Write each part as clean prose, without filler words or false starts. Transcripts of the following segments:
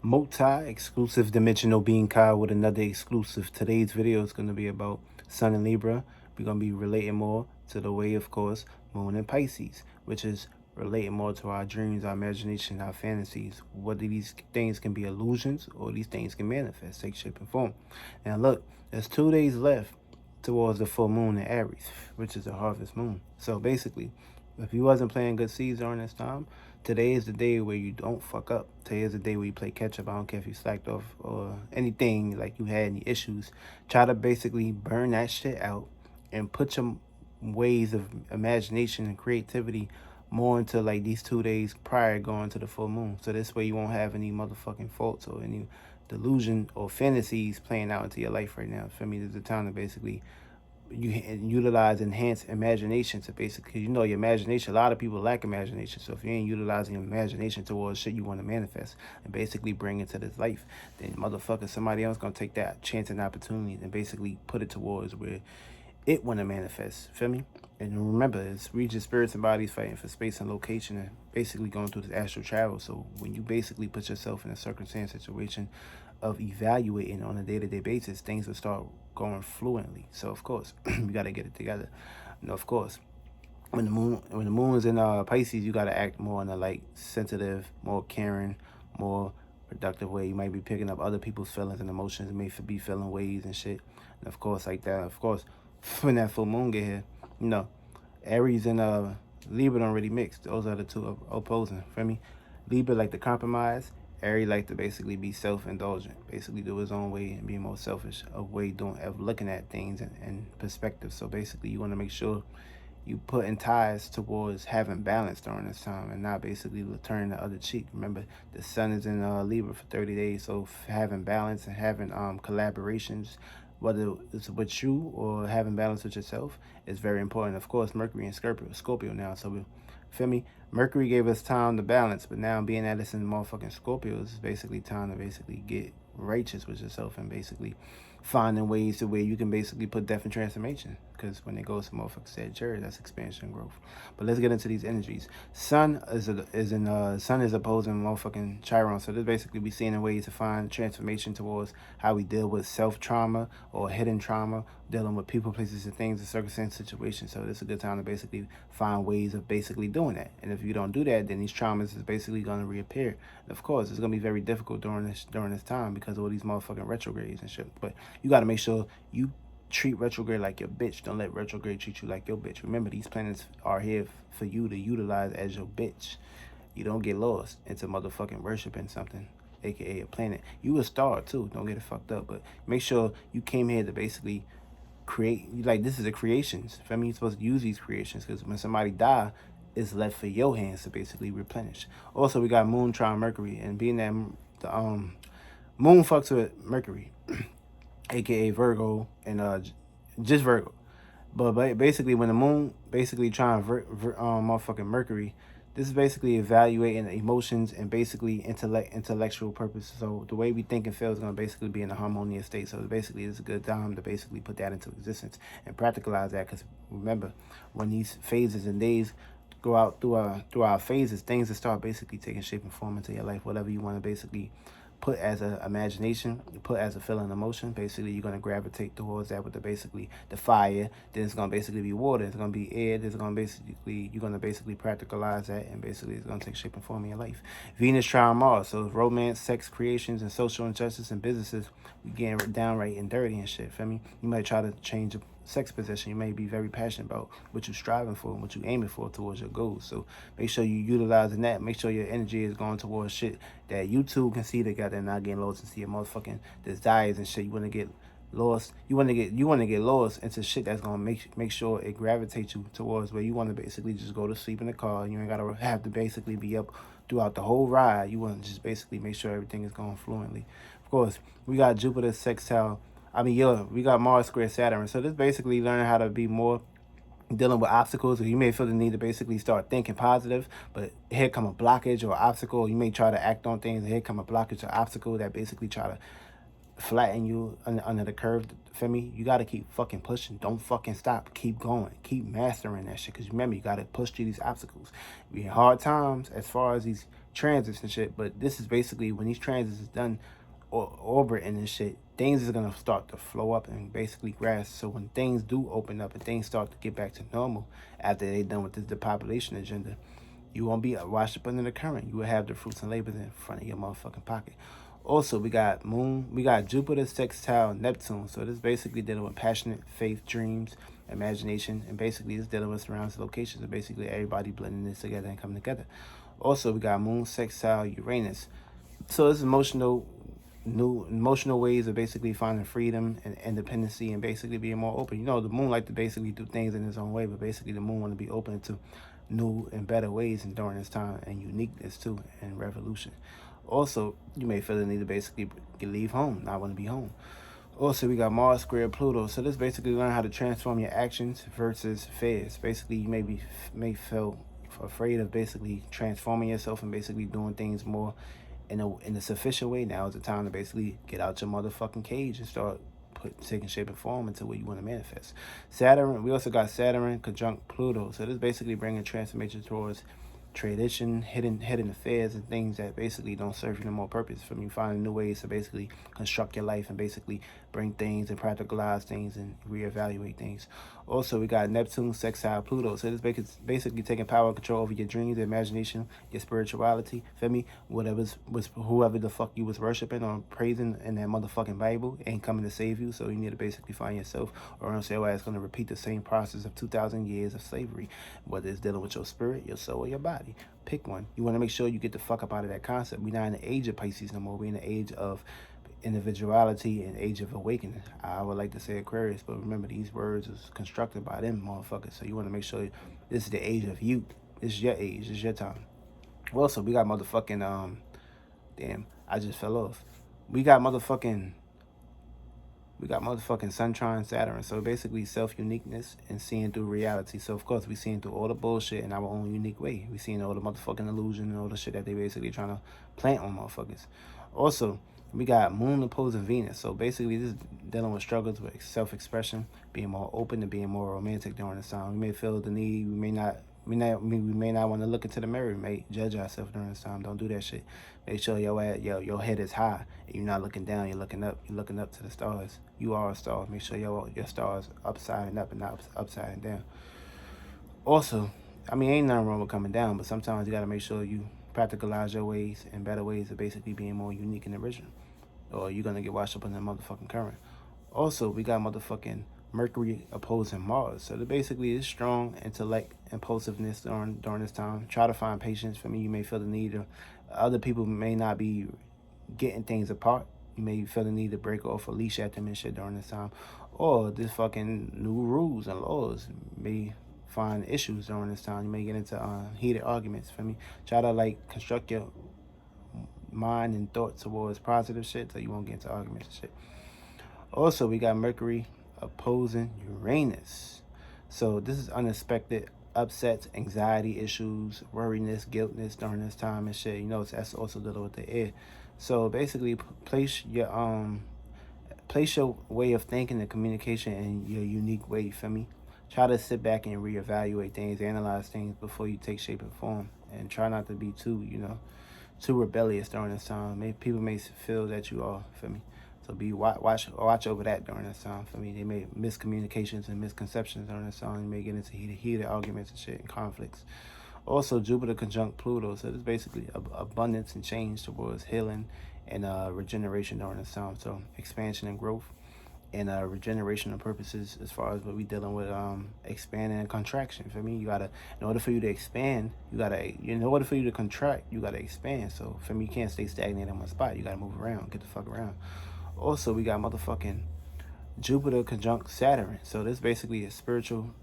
multi-exclusive dimensional being Kyle with another exclusive. Today's video is going to be about Sun and Libra. We're going to be relating more to the way, of course, Moon and Pisces, which is relating more to our dreams, our imagination, our fantasies. Whether these things can be illusions or these things can manifest, take shape and form. Now look, there's 2 days left towards the full moon in Aries, which is a harvest moon. So basically, if you wasn't playing good seeds during this time, today is the day where you don't fuck up. Today is the day where you play catch up. I don't care if you slacked off or anything, like you had any issues. Try to basically burn that shit out and put your ways of imagination and creativity more into like these 2 days prior going to the full moon. So this way you won't have any motherfucking faults or any delusion or fantasies playing out into your life right now. For me, there's a time to basically you utilize enhanced imagination to basically, you know, your imagination, a lot of people lack imagination. So if you ain't utilizing your imagination towards shit you want to manifest and basically bring into this life, then motherfucker, somebody else gonna take that chance and opportunity and basically put it towards where it want to manifest. Feel me? And remember, it's region spirits and bodies fighting for space and location and basically going through this astral travel. So when you basically put yourself in a circumstance situation of evaluating on a day-to-day basis, things will start going fluently. So of course, you got to get it together. And of course, when the moon is in Pisces, you got to act more in a like sensitive, more caring, more productive way. You might be picking up other people's feelings and emotions. You may be feeling ways and shit. And of course, like that. Of course, when that full moon get here, you know, Aries and Libra don't really mix. Those are the two opposing. For me, Libra like to compromise. Aries like to basically be self-indulgent, basically do his own way and be more selfish of looking at things and perspective. So basically, you want to make sure you put in ties towards having balance during this time and not basically turning the other cheek. Remember, the sun is in Libra for 30 days, so having balance and having collaborations, whether it's with you or having balance with yourself, is very important. Of course, Mercury and Scorpio now, so feel me? Mercury gave us time to balance, but now being that it's in motherfucking Scorpio, it's basically time to basically get righteous with yourself and basically finding ways to where you can basically put death and transformation. Because when it goes to motherfucking Sagittarius, that's expansion and growth. But let's get into these energies. Sun is opposing motherfucking Chiron. So this basically we seeing a way to find transformation towards how we deal with self trauma or hidden trauma, dealing with people, places, and things, and circumstance situations. So this is a good time to basically find ways of basically doing that. And if you don't do that, then these traumas is basically going to reappear. And of course, it's going to be very difficult during this time because of all these motherfucking retrogrades and shit. But you got to make sure you treat retrograde like your bitch. Don't let retrograde treat you like your bitch. Remember, these planets are here for you to utilize as your bitch. You don't get lost into motherfucking worshiping something, aka a planet. You a star too. Don't get it fucked up. But make sure you came here to basically create. Like, this is a creations. I mean, you're supposed to use these creations because when somebody die, it's left for your hands to basically replenish. Also, we got Moon trine Mercury, and being that the Moon fucks with Mercury, aka Virgo, and just Virgo. But basically, when the moon basically trying motherfucking Mercury, this is basically evaluating emotions and basically intellectual purpose. So the way we think and feel is going to basically be in a harmonious state. So basically, it's a good time to basically put that into existence and practicalize that. Because remember, when these phases and days go out through our phases, things will start basically taking shape and form into your life. Whatever you want to basically put as an imagination, put as a feeling emotion, basically you're going to gravitate towards that with the fire. Then it's going to basically be water, it's going to be air, you're going to basically practicalize that, and basically it's going to take shape and form in your life. Venus trine Mars, so romance, sex, creations, and social injustice and businesses, we getting downright and dirty and shit, feel me? You might try to change sex position. You may be very passionate about what you're striving for and what you're aiming for towards your goals. So make sure you utilizing that. Make sure your energy is going towards shit that you two can see together and not getting lost and see your motherfucking desires and shit. You want to get lost. You want to get lost into shit that's gonna make sure it gravitates you towards where you want to basically just go to sleep in the car. You ain't gotta have to basically be up throughout the whole ride. You want to just basically make sure everything is going fluently. Of course, we got Jupiter sextile. We got Mars square Saturn. So this basically learning how to be more dealing with obstacles. Or you may feel the need to basically start thinking positive, but here come a blockage or obstacle. You may try to act on things. Here come a blockage or obstacle that basically try to flatten you under the curve. For me, you got to keep fucking pushing. Don't fucking stop. Keep going. Keep mastering that shit. Because remember, you got to push through these obstacles. We in hard times as far as these transits and shit. But this is basically when these transits is done, or orbiting and shit, things is gonna start to flow up and basically grasp. So when things do open up and things start to get back to normal after they done with this depopulation agenda, you won't be washed up under the current. You will have the fruits and labors in front of your motherfucking pocket. Also, we got Jupiter, Sextile, Neptune. So this is basically dealing with passionate faith, dreams, imagination, and basically it's dealing with surrounding locations. And basically everybody blending this together and coming together. Also, we got Moon, Sextile, Uranus. So it's new emotional ways of basically finding freedom and independency and basically being more open. You know, the moon like to basically do things in its own way, but basically the moon want to be open to new and better ways and during this time and uniqueness too and revolution. Also, you may feel the need to basically leave home, not want to be home. Also, we got Mars square Pluto. So this basically learn how to transform your actions versus fears. Basically, you may feel afraid of basically transforming yourself and basically doing things more in a sufficient way. Now is the time to basically get out your motherfucking cage and start taking shape and form into what you want to manifest. Saturn, we also got Saturn conjunct Pluto. So this basically bringing transformation towards tradition, hidden affairs, and things that basically don't serve you no more purpose. From you finding new ways to basically construct your life and basically bring things and practicalize things and reevaluate things. Also, we got Neptune, Sextile, Pluto. So this basically taking power and control over your dreams, your imagination, your spirituality. Feel me? Whoever the fuck you was worshiping or praising in that motherfucking Bible ain't coming to save you. So you need to basically find yourself, or else your ass gonna repeat the same process of 2,000 years of slavery, whether it's dealing with your spirit, your soul, or your body. Pick one. You want to make sure you get the fuck up out of that concept. We're not in the age of Pisces no more. We're in the age of individuality and age of awakening. I would like to say Aquarius, but remember these words is constructed by them motherfuckers. So you want to make sure this is the age of youth. This is your age. This is your time. Also, we got motherfucking damn, I just fell off. We got motherfucking Sun trine Saturn. So basically self-uniqueness and seeing through reality. So of course we seeing through all the bullshit in our own unique way. We seeing all the motherfucking illusion and all the shit that they basically trying to plant on motherfuckers. Also, we got Moon opposing Venus. So basically this is dealing with struggles with self-expression, being more open and being more romantic during this time. We may feel the need, we may not want to look into the mirror. We may judge ourselves during this time. Don't do that shit. Make sure your head is high and you're not looking down. You're looking up. You're looking up to the stars. You are a star. Make sure your star is upside and up and not upside and down. Also, I mean, ain't nothing wrong with coming down, but sometimes you gotta make sure you practicalize your ways and better ways of basically being more unique and original, or you're gonna get washed up in the motherfucking current. Also, we got motherfucking Mercury opposing Mars. So basically is strong intellect, impulsiveness during this time. Try to find patience. For me, you may feel the need of other people may not be getting things apart. You may feel the need to break off a leash at them and shit during this time. Or this fucking new rules and laws may find issues during this time. You may get into heated arguments. For me, try to like construct your mind and thoughts towards positive shit so you won't get into arguments and shit. Also, we got Mercury opposing Uranus. So this is unexpected upsets, anxiety issues, worriness, guiltness during this time and shit. You know, that's also dealing with the air. So basically, place your way of thinking and communication in your unique way. You feel me? Try to sit back and reevaluate things, analyze things before you take shape and form, and try not to be too rebellious during this time. People may feel that you are. Feel me? So watch over that during this time. For me, they may miscommunications and misconceptions during this time. You may get into heated arguments and shit and conflicts. Also, Jupiter conjunct Pluto. So there's basically abundance and change towards healing and regeneration during this time. So expansion and growth and regeneration of purposes as far as what we dealing with expanding and contraction. For me, in order for you to expand, in order for you to contract, you gotta expand. So for me, you can't stay stagnant in one spot. You gotta move around, get the fuck around. Also, we got motherfucking Jupiter conjunct Saturn. So this basically is spiritual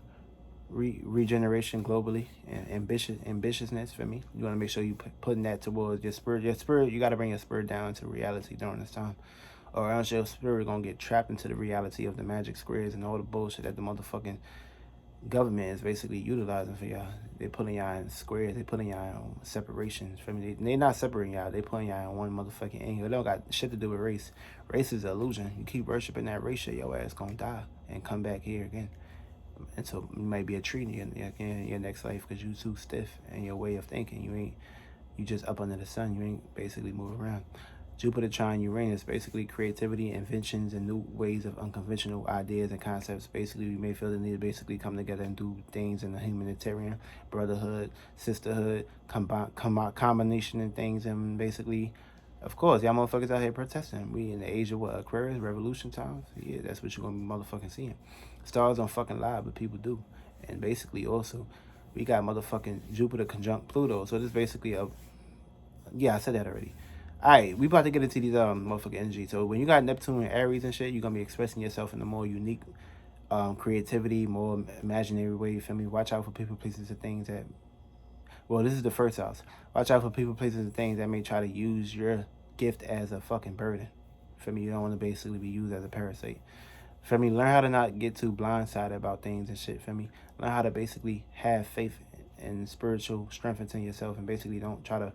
regeneration globally and ambitiousness. For me, you want to make sure you putting that towards your spirit. You got to bring your spirit down to reality during this time, or else your spirit gonna get trapped into the reality of the magic squares and all the bullshit that the motherfucking government is basically utilizing for y'all. They putting y'all in squares. They putting y'all in separations. For me, they not separating y'all. They putting y'all in one motherfucking angle. It don't got shit to do with race. Race is an illusion. You keep worshiping that race shit, your ass gonna die and come back here again. And so you might be a tree in your next life because you too stiff in your way of thinking. You just up under the sun. You ain't basically moving around. Jupiter trine Uranus, basically creativity, inventions, and new ways of unconventional ideas and concepts. Basically, we may feel the need to basically come together and do things in the humanitarian, brotherhood, sisterhood, combination and things, and basically, of course, y'all motherfuckers out here protesting. We in the age of what, Aquarius, revolution times? Yeah, that's what you're gonna be motherfucking seeing. Stars don't fucking lie, but people do. And basically, also, we got motherfucking Jupiter conjunct Pluto. So this is basically a, yeah, I said that already. All right, we about to get into these motherfucking energy. So when you got Neptune and Aries and shit, you're gonna be expressing yourself in a more unique creativity, more imaginary way. You feel me? Watch out for people, places, and things that, well, this is the first house. Watch out for people, places, and things that may try to use your gift as a fucking burden. For me, you don't want to basically be used as a parasite. For me, learn how to not get too blindsided about things and shit. For me, learn how to basically have faith and spiritual strength into yourself, and basically don't try to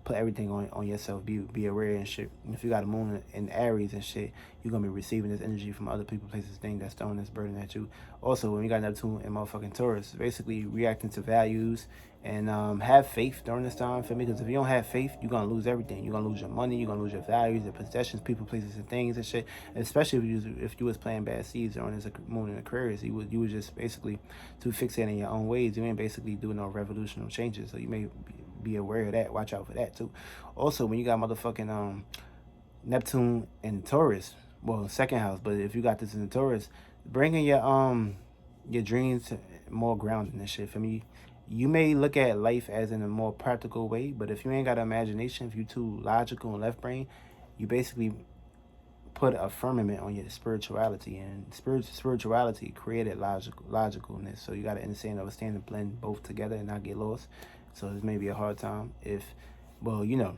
put everything on yourself. Be aware and shit. And if you got a moon in Aries and shit, you're gonna be receiving this energy from other people, places, things that's throwing this burden at you. Also, when you got Neptune in motherfucking Taurus, basically reacting to values and have faith during this time for me. Because if you don't have faith, you're gonna lose everything. You're gonna lose your money. You're gonna lose your values, your possessions, people, places, and things and shit. And especially if you was playing bad seeds during this moon in Aquarius, you was just basically too fixated in your own ways. You ain't basically doing no revolutionary changes. So you may be aware of that. Watch out for that too. Also, when you got motherfucking Neptune and Taurus, well, second house, but if you got this in the Taurus, bringing your dreams to more grounded and shit. For me, you may look at life as in a more practical way, but if you ain't got an imagination, if you too logical and left brain, you basically put a firmament on your spirituality, and spirituality created logicalness. So you got to understand and blend both together and not get lost. So this may be a hard time if, well, you know,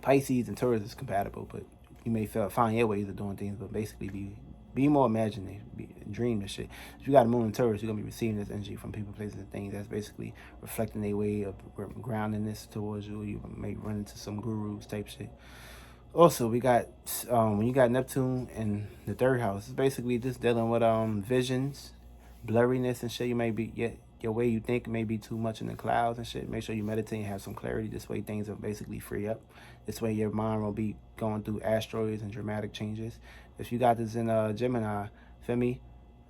Pisces and Taurus is compatible, but you may find your ways of doing things, but basically be more imaginative, dream and shit. If you got a moon in Taurus, you're gonna be receiving this energy from people, places, and things that's basically reflecting their way of groundedness towards you. You may run into some gurus type shit. Also, we got when you got Neptune in the third house, it's basically just dealing with visions, blurriness and shit. You may be your way you think may be too much in the clouds and shit. Make sure you meditate and have some clarity. This way things will basically free up. This way your mind will be going through asteroids and dramatic changes. If you got this in Gemini, feel me?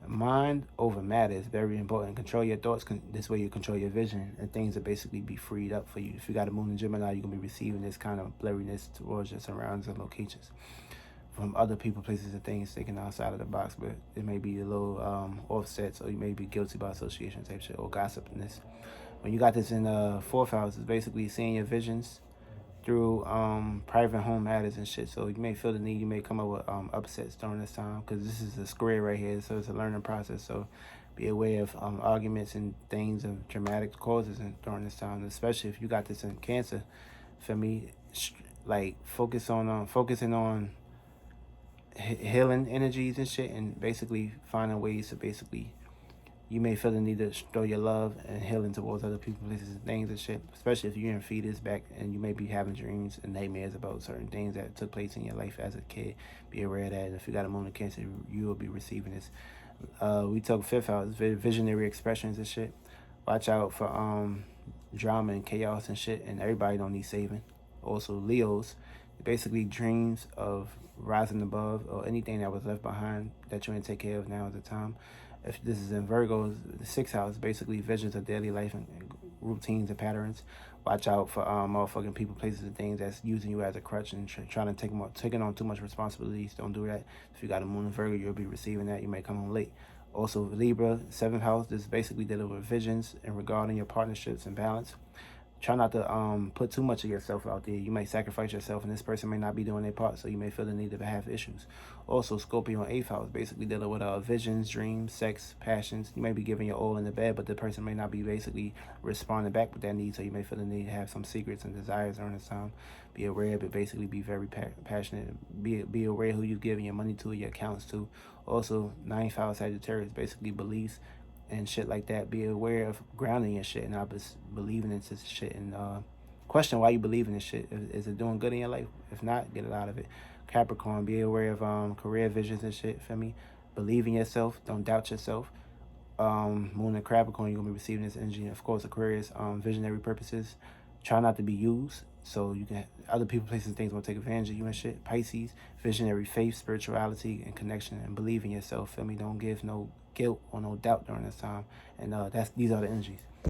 Mind over matter is very important. Control your thoughts. This way you control your vision, and things will basically be freed up for you. If you got a moon in Gemini, you're going to be receiving this kind of blurriness towards your surroundings and locations from other people, places, and things thinking outside of the box, but it may be a little offsets, or you may be guilty by association type shit, or gossipiness. When you got this in fourth house, it's basically seeing your visions through private home matters and shit. So you may feel the need, you may come up with upsets during this time, because this is a square right here, so it's a learning process. So be aware of arguments and things of dramatic causes during this time, especially if you got this in Cancer. For me, like focusing on healing energies and shit, and basically finding ways to basically, you may feel the need to throw your love and healing towards other people, places, and things and shit. Especially if you're in fetus back and you may be having dreams and nightmares about certain things that took place in your life as a kid. Be aware of that. And if you got a moon in Cancer, you will be receiving this. We talk fifth house, visionary expressions and shit. Watch out for drama and chaos and shit. And everybody don't need saving. Also, Leos, basically dreams of rising above, or anything that was left behind that you ain't take care of. Now is the time. If this is in Virgo, the sixth house, basically visions of daily life and routines and patterns. Watch out for motherfucking people, places, and things that's using you as a crutch and trying to taking on too much responsibilities. Don't do that. If you got a moon in Virgo, you'll be receiving that. You may come home late. Also, Libra, seventh house, this is basically dealing with visions and regarding your partnerships and balance. Try not to put too much of yourself out there. You may sacrifice yourself, and this person may not be doing their part, so you may feel the need to have issues. Also, Scorpio in 8th house, basically dealing with visions, dreams, sex, passions. You may be giving your all in the bed, but the person may not be basically responding back with that need, so you may feel the need to have some secrets and desires during this time. Be aware, but basically be very passionate. Be aware who you're giving your money to, your accounts to. Also, 9th house Sagittarius, basically beliefs and shit like that. Be aware of grounding your shit and not believing into shit, and question why you believe in this shit. Is it doing good in your life? If not, get it out of it. Capricorn, be aware of career visions and shit. For me, believe in yourself. Don't doubt yourself. Moon and Capricorn, you're gonna be receiving this energy. Of course, Aquarius, visionary purposes. Try not to be used, so you can other people, places, and things won't take advantage of you and shit. Pisces, visionary faith, spirituality, and connection, and believe in yourself. Feel me? Don't give no guilt or no doubt during this time. And these are the energies.